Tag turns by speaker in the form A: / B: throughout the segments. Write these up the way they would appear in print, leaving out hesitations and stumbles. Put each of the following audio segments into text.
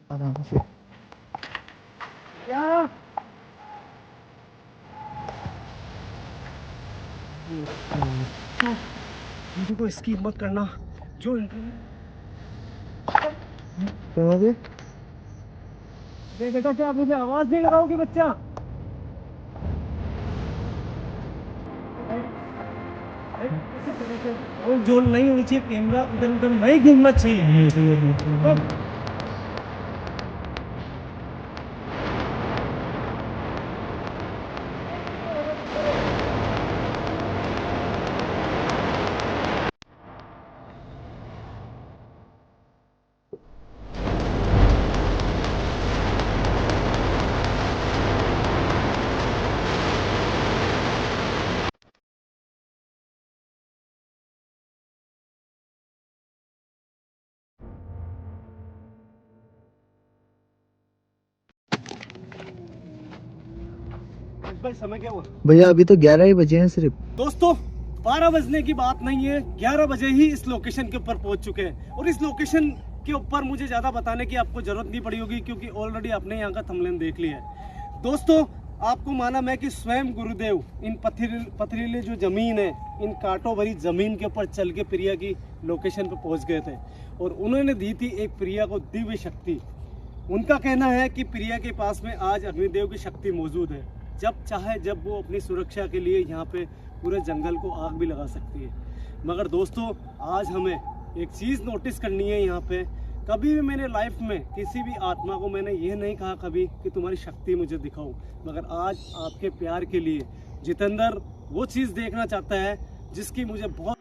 A: आराम से।
B: क्या मुझे को इसकी हिम्मत करना जो
A: समझे?
B: बेटा, क्या मुझे आवाज नहीं लगाओगे बच्चा? वो जो नहीं होनी चाहिए, कैमरा इधर उधर नहीं घूमना चाहिए। भाई समय क्या हुआ
A: भैया? अभी तो 11 ही बजे हैं सिर्फ।
B: दोस्तों? 12 बजने की बात नहीं है, 11 बजे ही इस लोकेशन के ऊपर पहुंच चुके हैं। और इस लोकेशन के ऊपर मुझे ज़्यादा बताने की आपको ज़रूरत नहीं पड़ी होगी, क्योंकि ऑलरेडी आपने यहाँ का थंबनेल देख लिया है। दोस्तों, आपको मालूम है कि स्वयं गुरुदेव इन पथरीली जो ज़मीन है, इन कांटों भरी ज़मीन के ऊपर चल के प्रिया की लोकेशन पर पहुँच गए थे। और उन्होंने दी थी एक प्रिया को दिव्य शक्ति। उनका कहना है कि प्रिया के पास में आज अग्निदेव की शक्ति मौजूद है। जब चाहे जब वो अपनी सुरक्षा के लिए यहाँ पे पूरे जंगल को आग भी लगा सकती है। मगर दोस्तों, आज हमें एक चीज़ नोटिस करनी है यहाँ पे। कभी भी मैंने लाइफ में किसी भी आत्मा को मैंने ये नहीं कहा कभी कि तुम्हारी शक्ति मुझे दिखाओ, मगर आज आपके प्यार के लिए जितेंद्र वो चीज़ देखना चाहता है जिसकी मुझे बहुत,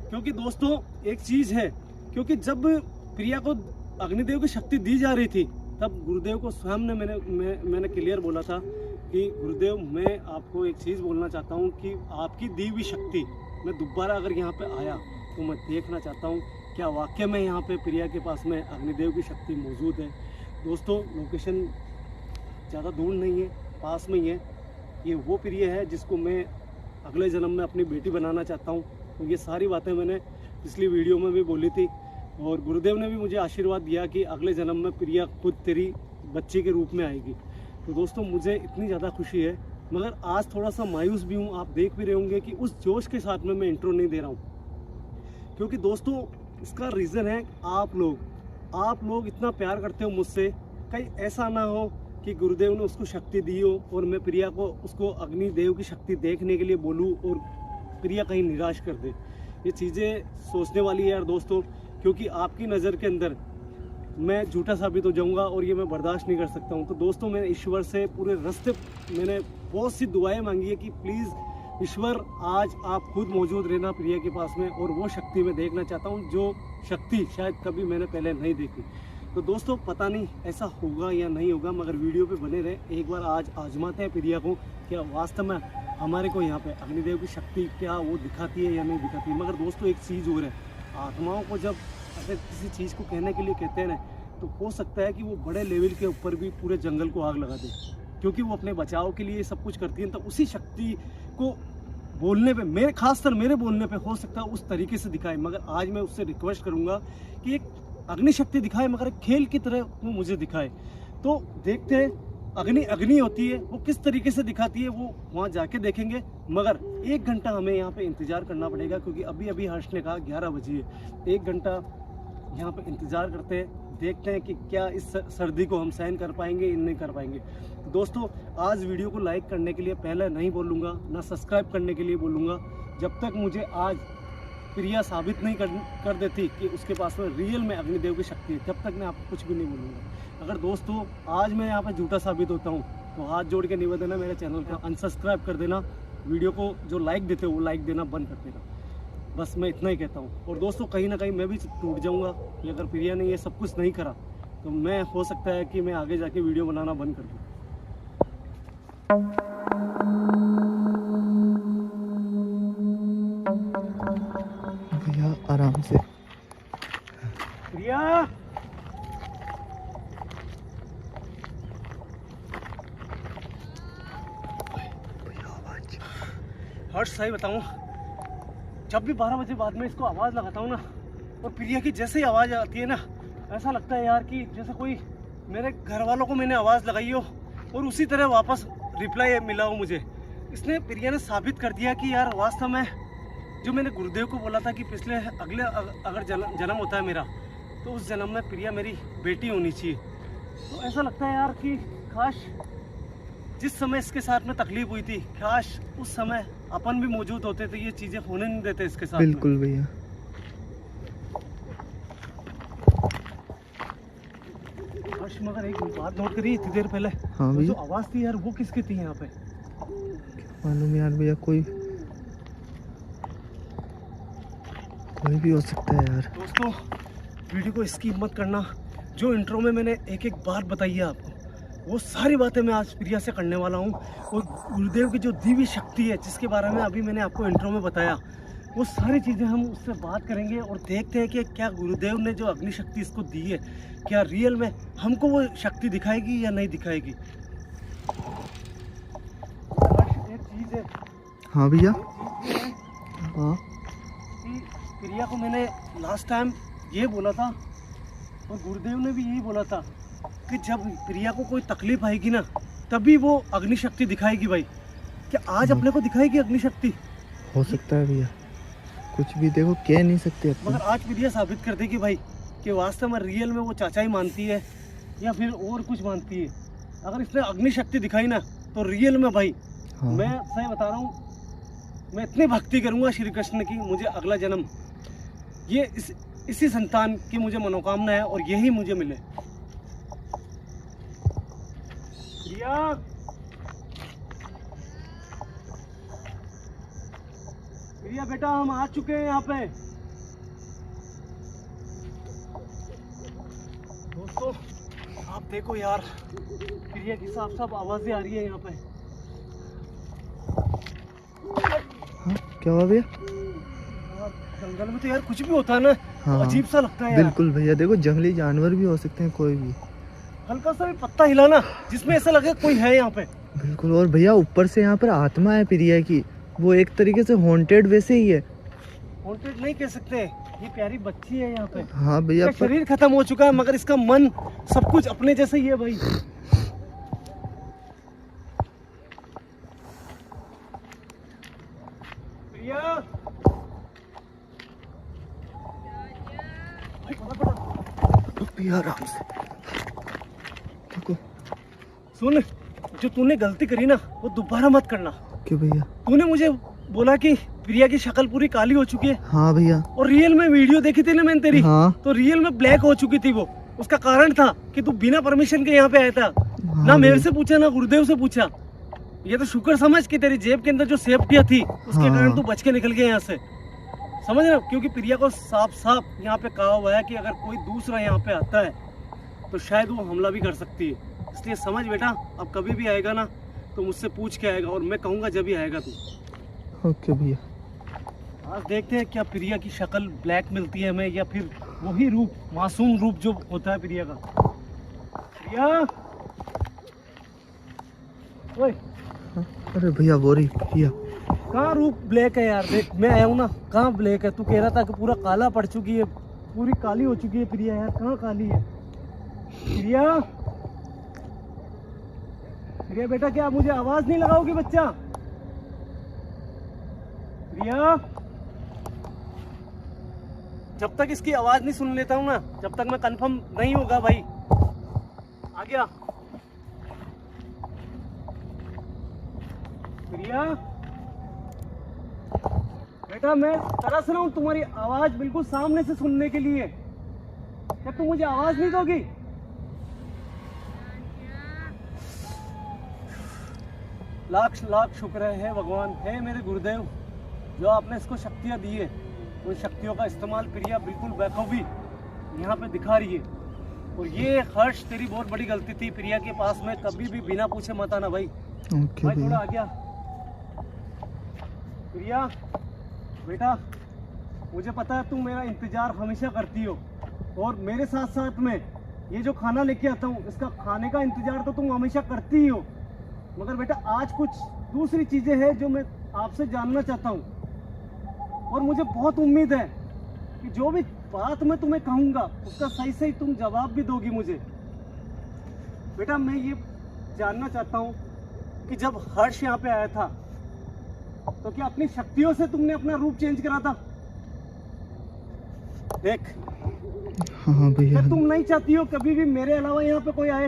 B: क्योंकि दोस्तों एक चीज़ है, क्योंकि जब प्रिया को अग्निदेव की शक्ति दी जा रही थी तब गुरुदेव को स्वयं ने मैंने क्लियर बोला था कि गुरुदेव, मैं आपको एक चीज़ बोलना चाहता हूँ कि आपकी दी हुई शक्ति मैं दोबारा अगर यहाँ पे आया तो मैं देखना चाहता हूँ क्या वाकई में यहाँ पे प्रिया के पास में अग्निदेव की शक्ति मौजूद है। दोस्तों, लोकेशन ज़्यादा दूर नहीं है, पास में ही है। ये वो प्रिया है जिसको मैं अगले जन्म में अपनी बेटी बनाना चाहता हूँ। तो ये सारी बातें मैंने पिछली वीडियो में भी बोली थी, और गुरुदेव ने भी मुझे आशीर्वाद दिया कि अगले जन्म में प्रिया खुद तेरी बच्ची के रूप में आएगी। तो दोस्तों, मुझे इतनी ज़्यादा खुशी है, मगर आज थोड़ा सा मायूस भी हूँ। आप देख भी रहे होंगे कि उस जोश के साथ में मैं इंट्रो नहीं दे रहा हूँ, क्योंकि दोस्तों इसका रीज़न है आप लोग इतना प्यार करते हो मुझसे। कहीं ऐसा ना हो कि गुरुदेव ने उसको शक्ति दी हो और मैं प्रिया को उसको अग्निदेव की शक्ति देखने के लिए बोलूँ और प्रिया कहीं निराश कर दे। ये चीज़ें सोचने वाली है यार दोस्तों, क्योंकि आपकी नज़र के अंदर मैं झूठा साबित हो जाऊंगा और ये मैं बर्दाश्त नहीं कर सकता हूँ। तो दोस्तों, मैंने ईश्वर से पूरे रास्ते मैंने बहुत सी दुआएं मांगी है कि प्लीज़ ईश्वर आज आप खुद मौजूद रहना प्रिया के पास में, और वो शक्ति मैं देखना चाहता हूँ जो शक्ति शायद कभी मैंने पहले नहीं देखी। तो दोस्तों, पता नहीं ऐसा होगा या नहीं होगा, मगर वीडियो पे बने रहे। एक बार आज आजमाते हैं प्रिया को, क्या वास्तव में हमारे को यहाँ पे अग्निदेव की शक्ति क्या वो दिखाती है या नहीं दिखाती है। मगर दोस्तों एक चीज़ और है, आत्माओं को जब अगर किसी चीज़ को कहने के लिए कहते हैं ना, तो हो सकता है कि वो बड़े लेवल के ऊपर भी पूरे जंगल को आग लगा दे, क्योंकि वो अपने बचाव के लिए सब कुछ करती है। तो उसी शक्ति को बोलने पे, मेरे खासकर मेरे बोलने पे हो सकता है उस तरीके से दिखाए। मगर आज मैं उससे रिक्वेस्ट करूंगा कि एक अग्नि शक्ति दिखाए, मगर एक खेल की तरह वो मुझे दिखाए। तो देखते हैं अग्नि होती है वो किस तरीके से दिखाती है, वो वहाँ जाके देखेंगे। मगर 1 घंटा हमें यहाँ पे इंतज़ार करना पड़ेगा, क्योंकि अभी हर्ष ने कहा 11 बजे है। 1 घंटा यहाँ पे इंतज़ार करते हैं, देखते हैं कि क्या इस सर्दी को हम सहन कर पाएंगे या नहीं कर पाएंगे। तो दोस्तों, आज वीडियो को लाइक करने के लिए पहले नहीं बोलूँगा, ना सब्सक्राइब करने के लिए बोलूँगा, जब तक मुझे आज प्रिया साबित नहीं कर देती कि उसके पास में रियल में अग्निदेव की शक्ति है, तब तक मैं आपको कुछ भी नहीं बोलूँगा। अगर दोस्तों आज मैं यहाँ पर झूठा साबित होता हूँ तो हाथ जोड़ के निवेदन है, मेरे चैनल को अनसब्सक्राइब कर देना, वीडियो को जो लाइक देते हो वो लाइक देना बंद कर देना। बस मैं इतना ही कहता हूँ। और दोस्तों, कहीं ना कहीं मैं भी टूट जाऊँगा कि अगर प्रिया ने ये सब कुछ नहीं करा तो मैं, हो सकता है कि मैं आगे जाके वीडियो बनाना बंद कर दूँ।
A: भैया आराम से।
B: प्रिया, हर्ष सही बताऊँ, जब भी 12 बजे बाद में इसको आवाज़ लगाता हूँ ना, और प्रिया की जैसे ही आवाज़ आती है ना, ऐसा लगता है यार कि जैसे कोई मेरे घर वालों को मैंने आवाज़ लगाई हो और उसी तरह वापस रिप्लाई मिला हो मुझे। इसने प्रिया ने साबित कर दिया कि यार वास्तव में जो मैंने गुरुदेव को बोला था कि पिछले अगले अगर जन्म होता है मेरा, तो उस जन्म में प्रिया मेरी बेटी होनी चाहिए। तो ऐसा लगता है यार कि काश जिस समय इसके साथ में तकलीफ हुई थी, काश उस समय अपन भी मौजूद होते तो ये चीज़ें होने नहीं देते इसके साथ।
A: बिल्कुल भैया।
B: मगर एक बात नोट करी इतनी देर पहले,
A: हाँ
B: वो जो
A: भैया।
B: आवाज़ थी यार वो किसकी थी यहाँ पे?
A: मालूम यार भैया, कोई भी हो सकता है यार।
B: दोस्तों वीडियो को स्किप मत करना। जो इंट्रो में मैंने एक एक बात बताई है आपको, वो सारी बातें मैं आज प्रिया से करने वाला हूँ। और गुरुदेव की जो दिव्य शक्ति है जिसके बारे में अभी मैंने आपको इंट्रो में बताया, वो सारी चीज़ें हम उससे बात करेंगे और देखते हैं कि क्या गुरुदेव ने जो अग्नि शक्ति इसको दी है, क्या रियल में हमको वो शक्ति दिखाएगी या नहीं दिखाएगी। एक चीज़ है,
A: हाँ भैया।
B: एक चीज़ ये है
A: हाँ
B: कि प्रिया को मैंने लास्ट टाइम ये बोला था और गुरुदेव ने भी यही बोला था कि जब प्रिया को कोई तकलीफ आएगी ना, तभी वो अग्नि शक्ति दिखाएगी। भाई क्या आज अपने को दिखाएगी अग्नि शक्ति?
A: हो सकता है भैया, कुछ भी देखो कह नहीं सकते अपन।
B: मगर आज प्रिया साबित कर देगी भाई कि वास्तव में रियल में वो चाचा ही मानती है या फिर और कुछ मानती है। अगर इसने अग्नि शक्ति दिखाई ना, तो रियल में भाई
A: हाँ।
B: मैं सही बता रहा हूँ, मैं इतनी भक्ति करूँगा श्री कृष्ण की, मुझे अगला जन्म ये इसी संतान की मुझे मनोकामना है और यही मुझे मिले। प्रिया, प्रिया बेटा हम आ चुके हैं यहाँ पे। दोस्तों आप देखो यार, प्रिया की साफ साफ आवाजें आ रही है यहाँ पे।
A: हाँ क्या हुआ भैया?
B: जंगल में तो यार कुछ भी होता है ना,
A: हाँ,
B: अजीब सा लगता है यार।
A: बिल्कुल भैया, देखो जंगली जानवर भी हो सकते हैं, कोई भी।
B: हल्का सा भी पत्ता हिलाना जिसमें ऐसा लगे कोई है यहाँ पे।
A: बिल्कुल। और भैया ऊपर से यहाँ पर आत्मा है प्रिया की, वो एक तरीके से हॉन्टेड वैसे ही है।
B: हॉन्टेड नहीं कह सकते, ये प्यारी बच्ची है यहाँ पे।
A: हाँ भैया।
B: इसका शरीर खत्म हो चुका है मगर इसका मन सब कुछ अपने जैसे ही है भाई। प्रिया
A: भैया आराम से देखो।
B: सुन, जो तूने गलती करी ना वो दोबारा मत करना।
A: क्यों भैया?
B: तूने मुझे बोला कि प्रिया की शक्ल पूरी काली हो चुकी है,
A: हाँ भैया।
B: और रियल में वीडियो देखी थी ना मैंने तेरी,
A: हाँ।
B: तो रियल में ब्लैक हो चुकी थी वो। उसका कारण था कि तू बिना परमिशन के यहाँ पे आया था।
A: हाँ
B: ना मेरे
A: भैया।
B: से पूछा ना गुरुदेव से पूछा। ये तो शुक्र समझ कि तेरी जेब के अंदर जो सेफ्टियाँ थी उसके
A: हाँ।
B: कारण तू बच के निकल गया यहाँ से, समझ रहे हो? क्योंकि प्रिया को साफ साफ यहाँ पे कहा हुआ है कि अगर कोई दूसरा यहाँ पे आता है तो शायद वो हमला भी कर सकती है। इसलिए समझ बेटा, अब कभी भी आएगा ना तो मुझसे पूछ के आएगा और मैं कहूँगा जब भी आएगा तू।
A: ओके भैया।
B: आज देखते हैं क्या प्रिया की शक्ल ब्लैक मिलती है हमें या फिर वही रूप, मासूम रूप जो होता है प्रिया का। प्रिया, ओए
A: अरे भैया वो रही प्रिया।
B: कहाँ रूप ब्लैक है यार? देख मैं आया हूँ ना, कहाँ ब्लैक है? तू कह रहा था कि पूरा काला पड़ चुकी है, पूरी काली हो चुकी है प्रिया। यार कहाँ काली है प्रिया? प्रिया बेटा क्या मुझे आवाज नहीं लगाओगी बच्चा? प्रिया, जब तक इसकी आवाज नहीं सुन लेता हूँ ना, जब तक मैं कंफर्म नहीं होगा भाई। आ गया प्रिया बेटा, मैं तरस रहा हूँ तुम्हारी आवाज बिल्कुल सामने से सुनने के लिए। क्या तुम मुझे आवाज नहीं दोगी? लाख लाख शुक्र है भगवान, है मेरे गुरुदेव, जो आपने इसको शक्तियाँ दी है। उन शक्तियों का इस्तेमाल प्रिया बिल्कुल बखूबी यहाँ पे दिखा रही है। और ये हर्ष तेरी बहुत बड़ी गलती थी, प्रिया के पास में कभी भी बिना पूछे मत आना भाई।
A: ओके
B: भाई थोड़ा
A: भैया।
B: आ गया। प्रिया बेटा, मुझे पता है तुम मेरा इंतजार हमेशा करती हो और मेरे साथ साथ में ये जो खाना लेके आता हूँ इसका खाने का इंतजार तो तुम हमेशा करती ही हो। मगर बेटा आज कुछ दूसरी चीजें हैं जो मैं आपसे जानना चाहता हूँ और मुझे बहुत उम्मीद है कि जो भी बात मैं तुम्हें कहूंगा उसका सही सही तुम जवाब भी दोगी मुझे। बेटा मैं ये जानना चाहता हूँ कि जब हर्ष यहाँ पे आया था तो क्या अपनी शक्तियों से तुमने अपना रूप चेंज करा था? देख,
A: हाँ भैया।
B: क्या तुम नहीं चाहती हो कभी भी मेरे अलावा यहाँ पे कोई आए?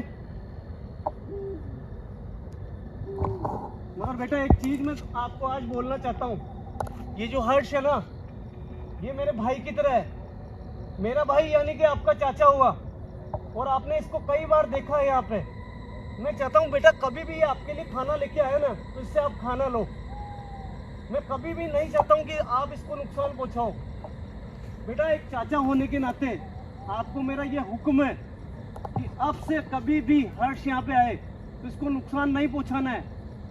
B: मगर बेटा एक चीज मैं आपको आज बोलना चाहता हूँ, ये जो हर्ष है ना, ये मेरे भाई की तरह है। मेरा भाई यानी कि आपका चाचा हुआ, और आपने इसको कई बार देखा है यहाँ पे। मैं चाहता हूँ बेटा कभी भी ये आपके लिए खाना लेके आए ना तो इससे आप खाना लो। मैं कभी भी नहीं चाहता हूँ कि आप इसको नुकसान पहुँचाओ। बेटा एक चाचा होने के नाते आपको मेरा ये हुक्म है कि अब से कभी भी हर्ष यहाँ पे आए तो इसको नुकसान नहीं पहुँचाना है।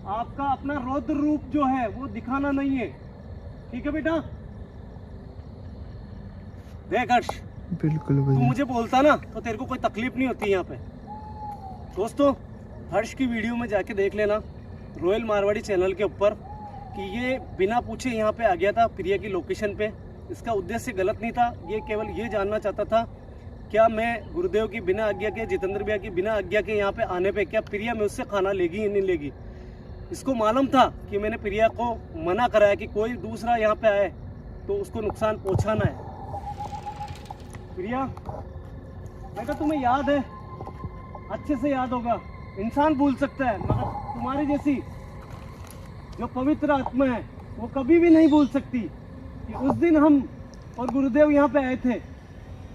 B: आपका अपना रौद्र रूप जो है वो दिखाना नहीं है, ठीक है बेटा? देख हर्ष,
A: बिल्कुल
B: तू
A: भैया।
B: मुझे बोलता ना तो तेरे को कोई तकलीफ नहीं होती यहाँ पे। दोस्तों हर्ष की वीडियो में जाके देख लेना रॉयल मारवाड़ी चैनल के ऊपर कि ये बिना पूछे यहाँ पे आ गया था प्रिया की लोकेशन पे। इसका उद्देश्य गलत नहीं था, ये केवल ये जानना चाहता था क्या मैं गुरुदेव की बिना आज्ञा के, जितेंद्र भैया की बिना आज्ञा के यहाँ पे आने पे क्या प्रिया में उससे खाना लेगी या नहीं लेगी। इसको मालूम था कि मैंने प्रिया को मना कराया कि कोई दूसरा यहाँ पे आए तो उसको नुकसान पहुँचाना है। प्रिया बेटा तुम्हें याद है, अच्छे से याद होगा, इंसान भूल सकता है मगर तुम्हारी जैसी जो पवित्र आत्मा है वो कभी भी नहीं भूल सकती कि उस दिन हम और गुरुदेव यहाँ पे आए थे,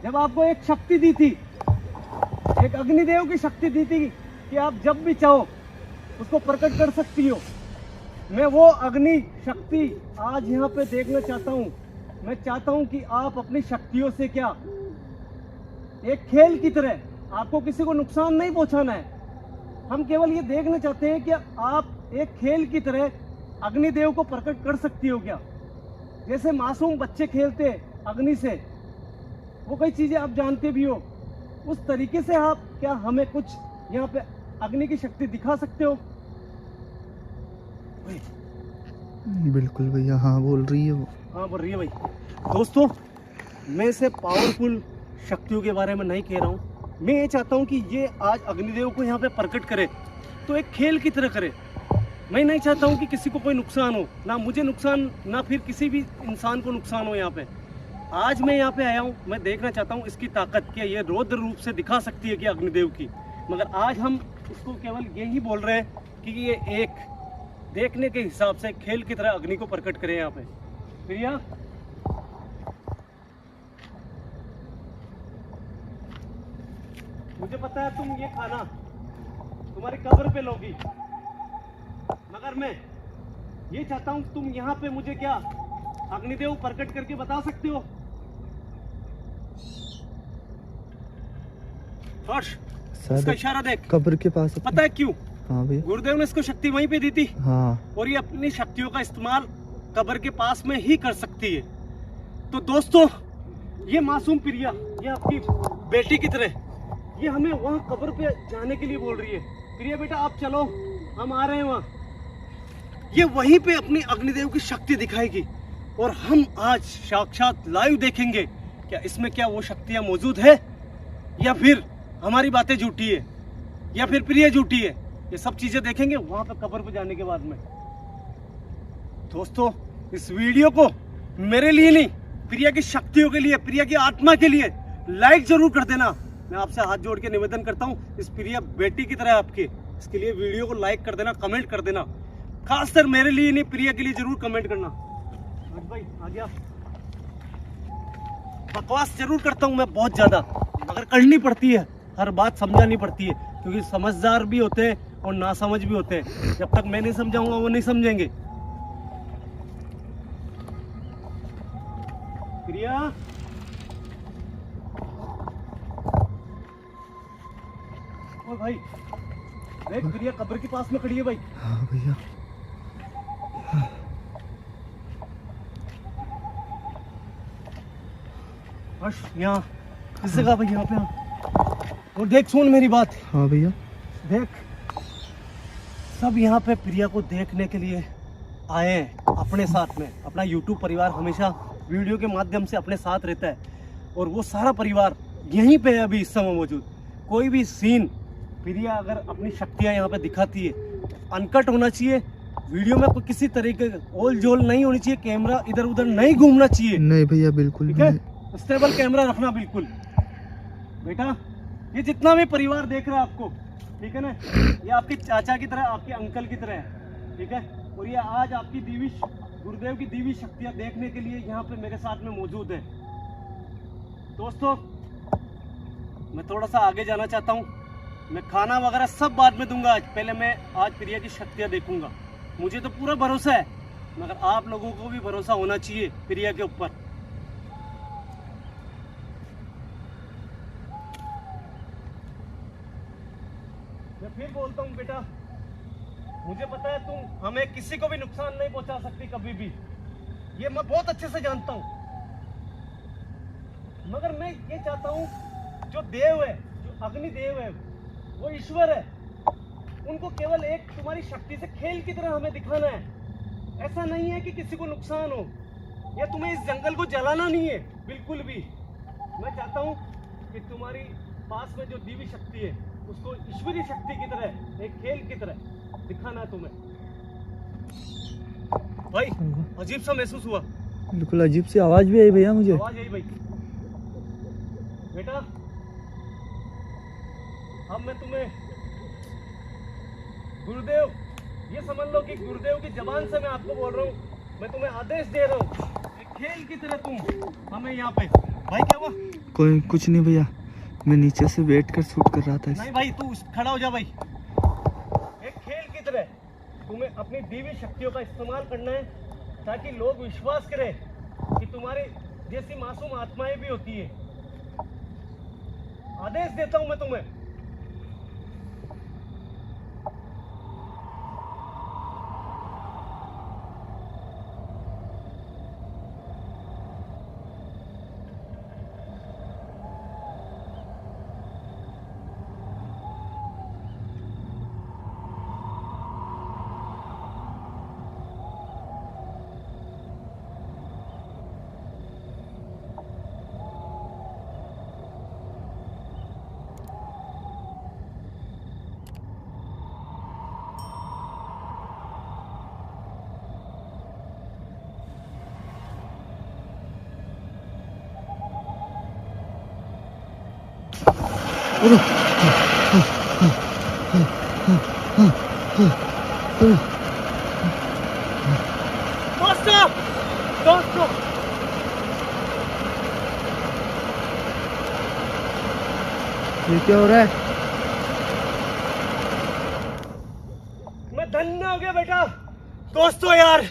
B: जब आपको एक शक्ति दी थी, एक अग्निदेव की शक्ति दी थी कि आप जब भी चाहो उसको प्रकट कर सकती हो। मैं वो अग्नि शक्ति आज यहाँ पे देखना चाहता हूँ। मैं चाहता हूँ कि आप अपनी शक्तियों से क्या, एक खेल की तरह, आपको किसी को नुकसान नहीं पहुँचाना है। हम केवल ये देखना चाहते हैं कि आप एक खेल की तरह अग्निदेव को प्रकट कर सकती हो क्या। जैसे मासूम बच्चे खेलते अग्नि से, वो कई चीजें आप जानते भी हो, उस तरीके से आप क्या हमें कुछ यहाँ पे अग्नि की शक्ति दिखा सकते हो?
A: बिल्कुल भैया, हाँ बोल रही है वो।
B: हाँ बोल रही है भाई। दोस्तों मैं इसे पावरफुल शक्तियों के बारे में नहीं कह रहा हूँ, मैं ये चाहता हूँ कि ये आज अग्निदेव को यहाँ पे प्रकट करे तो एक खेल की तरह करे। मैं नहीं चाहता हूँ कि किसी को कोई नुकसान हो, ना मुझे नुकसान, ना फिर किसी भी इंसान को नुकसान हो। यहाँ पे आज मैं यहाँ पे आया हूँ, मैं देखना चाहता हूँ इसकी ताकत क्या ये रौद्र रूप से दिखा सकती है कि अग्निदेव की। मगर आज हम इसको केवल यही बोल रहे हैं कि ये एक देखने के हिसाब से खेल की तरह अग्नि को प्रकट करें यहाँ पे। प्रिया मुझे पता है तुम ये खाना तुम्हारी कब्र पे लोगी, मगर मैं ये चाहता हूँ तुम यहाँ पे मुझे क्या अग्निदेव प्रकट करके बता सकते हो? हर्ष इसका इशारा देख,
A: कब्र के पास।
B: पता है क्यों?
A: हाँ भैया।
B: गुरुदेव ने इसको शक्ति वहीं पे दी थी।
A: हाँ।
B: और ये अपनी शक्तियों का इस्तेमाल कब्र के पास में ही कर सकती है। तो दोस्तों ये मासूम प्रिया, ये आपकी बेटी की तरह, ये हमें वहाँ कब्र पे जाने के लिए बोल रही है। प्रिया बेटा आप चलो, हम आ रहे हैं वहाँ। ये वहीं पे अपनी अग्निदेव की शक्ति दिखाएगी और हम आज साक्षात लाइव देखेंगे क्या इसमें क्या वो शक्तियाँ मौजूद है या फिर हमारी बातें झूठी है या फिर प्रिया झूठी है। ये सब चीजें देखेंगे वहां पर कब्र पे जाने के बाद में। दोस्तों इस वीडियो को मेरे लिए नहीं, प्रिया की शक्तियों के लिए, प्रिया की आत्मा के लिए लाइक जरूर कर देना। मैं आपसे हाथ जोड़ के निवेदन करता हूँ, इस प्रिया बेटी की तरह आपके, इसके लिए वीडियो को लाइक कर देना, कमेंट कर देना। खासकर मेरे लिए नहीं, प्रिया के लिए जरूर कमेंट करना। भाई आ गया। बकवास जरूर करता हूँ मैं बहुत ज्यादा, मगर करनी पड़ती है, हर बात समझानी पड़ती है, क्योंकि समझदार भी होते हैं और नासमझ भी होते हैं। जब तक मैं नहीं समझाऊंगा वो नहीं समझेंगे। प्रिया ओ भाई देख, प्रिया कब्र के पास में खड़ी है भाई।
A: हाँ भैया।
B: हर्ष यहाँ इस जगह भाई, यहाँ पे आ। और देख सुन मेरी बात।
A: हाँ भैया।
B: देख सब यहाँ पे प्रिया को देखने के लिए आए हैं अपने साथ में। अपना YouTube परिवार हमेशा वीडियो के माध्यम से अपने साथ रहता है, और वो सारा परिवार यहीं पे है अभी इस समय मौजूद। कोई भी सीन प्रिया अगर अपनी शक्तियाँ यहाँ पे दिखाती है, अनकट होना चाहिए, वीडियो में कोई किसी तरीके ओल जोल नहीं होनी चाहिए, कैमरा इधर उधर नहीं घूमना चाहिए।
A: नहीं भैया बिल्कुल
B: ठीक है, स्टेबल कैमरा रखना बिल्कुल। बेटा ये जितना भी परिवार देख रहा है आपको, ठीक है ना, ये आपके चाचा की तरह, आपके अंकल की तरह है, ठीक है। और ये आज आपकी देवी गुरुदेव की देवी शक्तियाँ देखने के लिए यहाँ पे मेरे साथ में मौजूद है। दोस्तों मैं थोड़ा सा आगे जाना चाहता हूँ, मैं खाना वगैरह सब बाद में दूंगा, आज पहले मैं आज प्रिया की शक्तियाँ देखूंगा। मुझे तो पूरा भरोसा है, मगर आप लोगों को भी भरोसा होना चाहिए प्रिया के ऊपर। मैं फिर बोलता हूँ बेटा, मुझे पता है तुम हमें किसी को भी नुकसान नहीं पहुंचा सकती कभी भी, ये मैं बहुत अच्छे से जानता हूँ। मगर मैं ये चाहता हूँ जो देव है, जो अग्निदेव है, वो ईश्वर है, उनको केवल एक तुम्हारी शक्ति से खेल की तरह हमें दिखाना है। ऐसा नहीं है कि किसी को नुकसान हो, या तुम्हें इस जंगल को जलाना नहीं है बिल्कुल भी। मैं चाहता हूँ कि तुम्हारी पास में जो देवी शक्ति है उसको ईश्वरीय शक्ति की तरह, एक खेल की तरह दिखाना है तुम्हें। भाई अजीब सा महसूस हुआ,
A: बिल्कुल अजीब सी आवाज भी आई भैया मुझे।
B: आवाज आई भाई। बेटा अब मैं तुम्हें गुरुदेव, ये समझ लो कि गुरुदेव की जबान से मैं आपको बोल रहा हूँ, मैं तुम्हें आदेश दे रहा हूँ, एक खेल की तरह तुम हमें यहाँ पे। भाई क्या हुआ?
A: कोई कुछ नहीं भैया, मैं नीचे से बैठ कर शूट कर रहा था।
B: नहीं भाई तू खड़ा हो जा भाई। एक खेल की तरह तुम्हें अपनी देवी शक्तियों का इस्तेमाल करना है, ताकि लोग विश्वास करें कि तुम्हारे जैसी मासूम आत्माएं भी होती है। आदेश देता हूं मैं तुम्हें। दोस्तों दोस्तों
A: ये क्या हो रहा है?
B: मैं धन्य हो गया बेटा। दोस्तों यार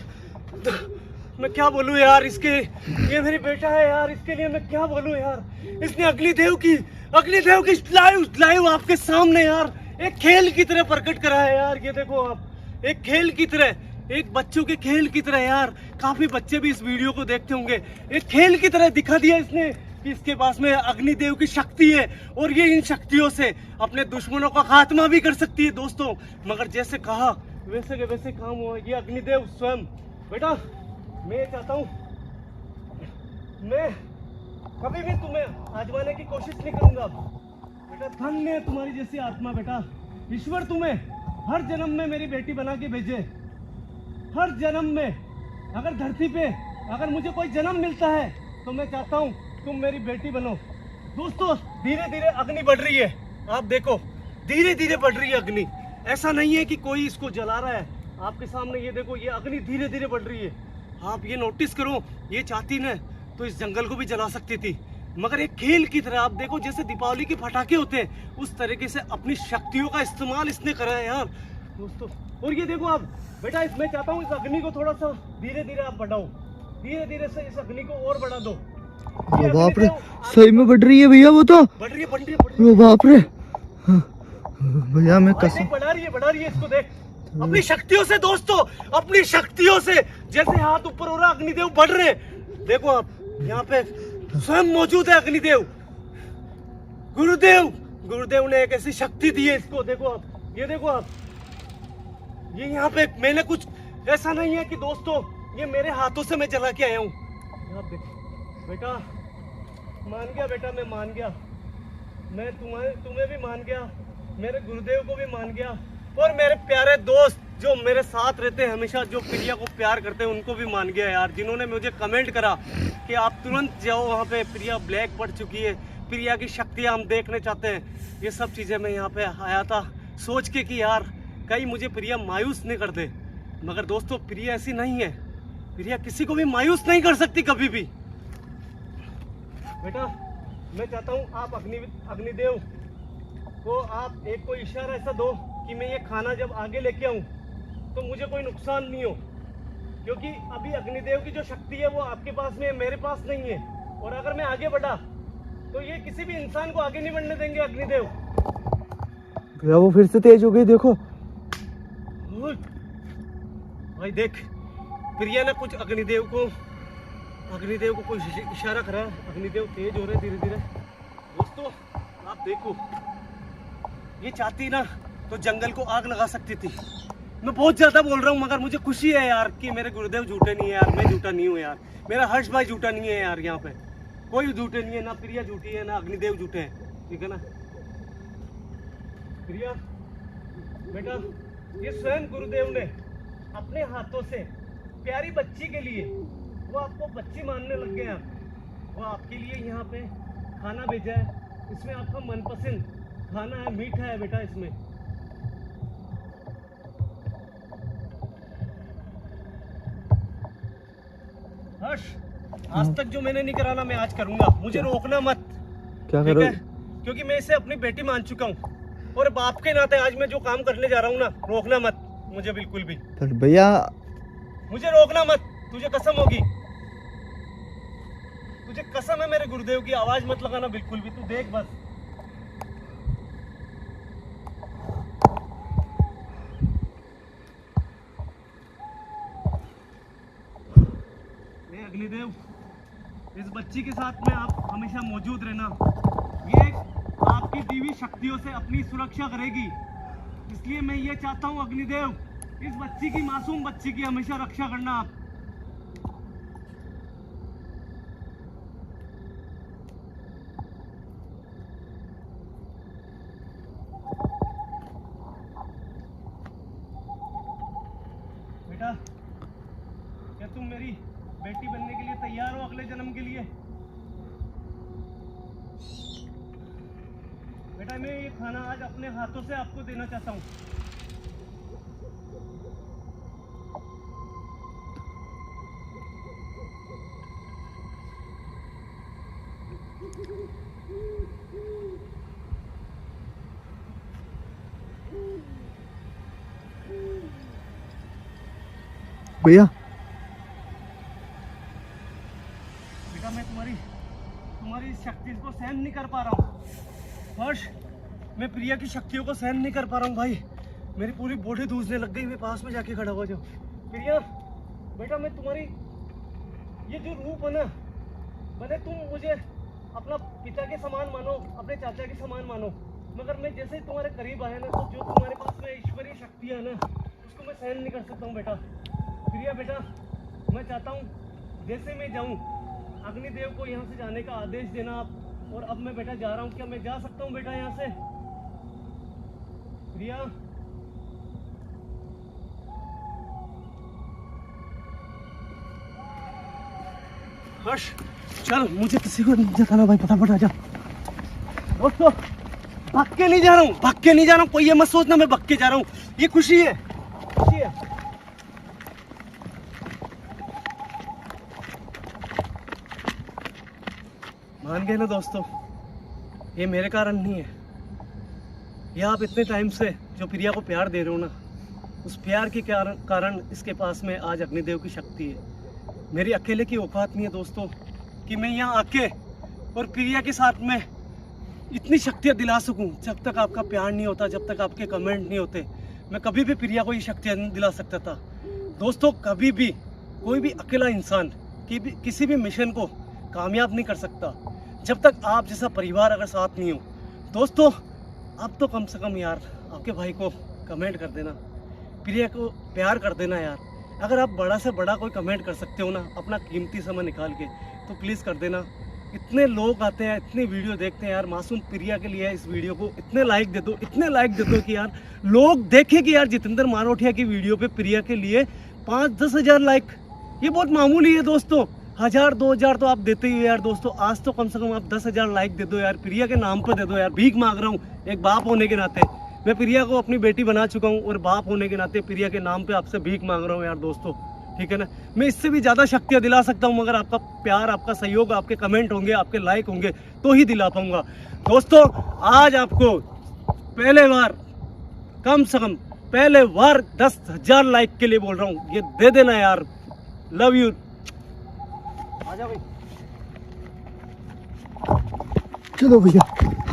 B: मैं क्या बोलूं यार, इसके ये मेरी बेटा है यार, इसके लिए मैं क्या बोलूं यार। इसने अग्निदेव की लाइव आपके सामने यार एक खेल की तरह प्रकट करा है यार। ये देखो आप, एक खेल की तरह, एक बच्चों के खेल की तरह यार। काफी बच्चे भी इस वीडियो को देखते होंगे। एक खेल की तरह दिखा दिया इसने कि इसके पास में अग्निदेव की शक्ति है, और ये इन शक्तियों से अपने दुश्मनों का खात्मा भी कर सकती है दोस्तों। मगर जैसे कहा वैसे के वैसे काम हुआ। ये अग्निदेव स्वयं। बेटा मैं चाहता हूँ मैं कभी भी तुम्हें आजमाने की कोशिश नहीं करूंगा। बेटा धन्य है तुम्हारी जैसी आत्मा। बेटा ईश्वर तुम्हें हर जन्म में मेरी बेटी बना के भेजे। हर जन्म में अगर धरती पे अगर मुझे कोई जन्म मिलता है तो मैं चाहता हूँ तुम मेरी बेटी बनो। दोस्तों धीरे धीरे अग्नि बढ़ रही है, आप देखो धीरे धीरे बढ़ रही है अग्नि। ऐसा नहीं है कि कोई इसको जला रहा है। आपके सामने ये देखो, ये अग्नि धीरे धीरे बढ़ रही है। आप ये नोटिस करो, ये चाहती ना तो इस जंगल को भी जला सकती थी, मगर एक खेल की तरह आप देखो जैसे दीपावली के पटाखे होते हैं उस तरीके से अपनी शक्तियों का इस्तेमाल इसने करा है यार दोस्तों। और ये देखो आप बेटा, इसमें चाहता हूँ इस अग्नि को थोड़ा सा धीरे धीरे आप बढ़ाओ, धीरे धीरे से इस अग्नि को और बढ़ा दो।
A: बाप रे, सही में बढ़ रही है भैया, वो तो
B: बढ़ रही है।
A: बाप रे भैया, मैं कसम
B: बढ़ा रही है इसको देख, अपनी शक्तियों से दोस्तों, अपनी शक्तियों से। जैसे हाथ ऊपर हो रहा अग्निदेव बढ़ रहे, देखो आप यहाँ पे स्वयं मौजूद है अग्निदेव। गुरुदेव ने एक ऐसी शक्ति दी है इसको। देखो आप, ये देखो आप, ये यहाँ पे मैंने कुछ ऐसा नहीं है कि दोस्तों ये मेरे हाथों से मैं जला के आया हूँ। यहाँ देख बेटा, मान गया बेटा, मैं मान गया, मैं तुम्हें भी मान गया, मेरे गुरुदेव को भी मान गया, और मेरे प्यारे दोस्त जो मेरे साथ रहते हैं हमेशा, जो प्रिया को प्यार करते हैं, उनको भी मान गया यार, जिन्होंने मुझे कमेंट करा कि आप तुरंत जाओ वहाँ पे, प्रिया ब्लैक पड़ चुकी है, प्रिया की शक्तियाँ हम देखने चाहते हैं। ये सब चीज़ें मैं यहाँ पे आया था सोच के कि यार कहीं मुझे प्रिया मायूस नहीं कर दे, मगर दोस्तों प्रिया ऐसी नहीं है, प्रिया किसी को भी मायूस नहीं कर सकती कभी भी। बेटा मैं चाहता हूँ आप अग्निदेव को आप एक कोई इशारा ऐसा दो कि मैं ये खाना जब आगे लेके आऊँ तो मुझे कोई नुकसान नहीं हो, क्योंकि अभी अग्निदेव की जो शक्ति है वो आपके पास में है, मेरे पास नहीं है, और अगर मैं आगे बढ़ा तो ये किसी भी इंसान को आगे नहीं बढ़ने देंगे अग्निदेव।
A: भैया वो फिर से तेज हो गई, देखो
B: भाई देख, प्रिया ने कुछ अग्निदेव को कुछ इशारा करा, अग्निदेव तेज हो रहे धीरे धीरे। दोस्तों आप देखो, ये चाहती ना तो जंगल को आग लगा सकती थी। मैं बहुत ज्यादा बोल रहा हूँ, मगर मुझे खुशी है यार कि मेरे गुरुदेव झूठे नहीं है यार, मैं झूठा नहीं हूँ यार, मेरा हर्ष भाई झूठा नहीं है यार, यहाँ पे कोई झूठे नहीं है, ना प्रिया झूठी है ना अग्निदेव झूठे हैं, ठीक है ना। प्रिया बेटा, ये स्वयं गुरुदेव ने अपने हाथों से प्यारी बच्ची के लिए, वो आपको बच्ची मानने लग गए हैं, वो आपके लिए यहाँ पे खाना भेजा है, इसमें आपका मनपसंद खाना है, मीठा है बेटा इसमें। हर्ष, आज तक जो मैंने नहीं करा ना मैं आज करूंगा, मुझे रोकना मत।
A: क्या
B: ठीक
A: करो?
B: है, क्योंकि मैं इसे अपनी बेटी मान चुका हूँ, और बाप के नाते आज मैं जो काम करने जा रहा हूँ ना, रोकना मत मुझे बिल्कुल भी।
A: पर भैया
B: मुझे रोकना मत, तुझे कसम होगी, तुझे कसम है मेरे गुरुदेव की, आवाज मत लगाना बिल्कुल भी, तू देख बस। अग्निदेव, इस बच्ची के साथ में आप हमेशा मौजूद रहना, ये आपकी दीवी शक्तियों से अपनी सुरक्षा करेगी, इसलिए मैं ये चाहता हूँ अग्निदेव, इस बच्ची की, मासूम बच्ची की हमेशा रक्षा करना आप। बेटा क्या तुम मेरी बेटी बनने के लिए तैयार हो अगले जन्म के लिए? बेटा मैं ये खाना आज अपने हाथों से आपको देना चाहता हूँ।
A: भैया
B: बेटा मैं तुम्हारी इस शक्ति को सहन नहीं कर पा रहा हूँ हर्ष, मैं प्रिया की शक्तियों को सहन नहीं कर पा रहा हूँ भाई, मेरी पूरी बॉडी दूसने लग गई, मैं पास में जाके खड़ा हो जाओ। प्रिया बेटा, मैं तुम्हारी ये जो रूप है ना, भले तुम मुझे अपना पिता के समान मानो, अपने चाचा के समान मानो, मगर मैं जैसे ही तुम्हारे करीब आया ना, तो जो तुम्हारे पास में ईश्वरीय शक्तियाँ है ना, उसको मैं सहन नहीं कर सकता हूँ बेटा। प्रिया बेटा, मैं चाहता हूँ जैसे मैं जाऊँ, अग्निदेव को यहाँ से जाने का आदेश देना आप, और अब मैं बेटा जा रहा हूँ, क्या मैं जा सकता हूँ बेटा यहाँ से? प्रिया हर्ष, चल, मुझे किसी को नहीं जताना भाई, फटाफट आ जा। दोस्तों भाग के नहीं जा रहा हूँ, भाग के नहीं जा रहा हूँ, कोई ये मत सोचना मैं भाग के जा रहा हूँ, ये खुशी है, खुशी है। मान गए ना दोस्तों, ये मेरे कारण नहीं है, ये आप इतने टाइम से जो प्रिया को प्यार दे रहे हो ना, उस प्यार के कारण इसके पास में आज अग्निदेव की शक्ति है। मेरी अकेले की औकात नहीं है दोस्तों कि मैं यहाँ आके और प्रिया के साथ में इतनी शक्तियाँ दिला सकूँ। जब तक आपका प्यार नहीं होता, जब तक आपके कमेंट नहीं होते, मैं कभी भी प्रिया को ये शक्तियाँ नहीं दिला सकता था। दोस्तों कभी भी कोई भी अकेला इंसान किसी भी मिशन को कामयाब नहीं कर सकता जब तक आप जैसा परिवार अगर साथ नहीं हो। दोस्तों आप तो कम से कम यार आपके भाई को कमेंट कर देना, प्रिया को प्यार कर देना यार, अगर आप बड़ा से बड़ा कोई कमेंट कर सकते हो ना अपना कीमती समय निकाल के, तो प्लीज़ कर देना। इतने लोग आते हैं, इतने वीडियो देखते हैं यार, मासूम प्रिया के लिए इस वीडियो को इतने लाइक दे दो, इतने लाइक दे दो कि यार लोग देखें कि यार जितेंद्र मारोठिया की वीडियो पे प्रिया के लिए 5-10 हज़ार लाइक, ये बहुत मामूली है दोस्तों। 1000-2000 तो आप देते ही हो यार दोस्तों, आज तो कम से कम आप 10,000 लाइक दे दो यार, प्रिया के नाम पर दे दो यार। भीख मांग रहा हूँ एक बाप होने के नाते, मैं प्रिया को अपनी बेटी बना चुका हूँ और बाप होने के नाते प्रिया के नाम पे आपसे भीख मांग रहा हूँ यार दोस्तों, ठीक है ना। मैं इससे भी ज़्यादा शक्तियाँ दिला सकता हूँ, मगर आपका प्यार, आपका सहयोग, आपके कमेंट होंगे, आपके लाइक होंगे तो ही दिला पाऊँगा दोस्तों। आज आपको पहले बार, कम से कम पहले बार 10,000 लाइक के लिए बोल रहा हूँ, ये दे देना यार। Love you. आजा भाई।
A: चलो भैया।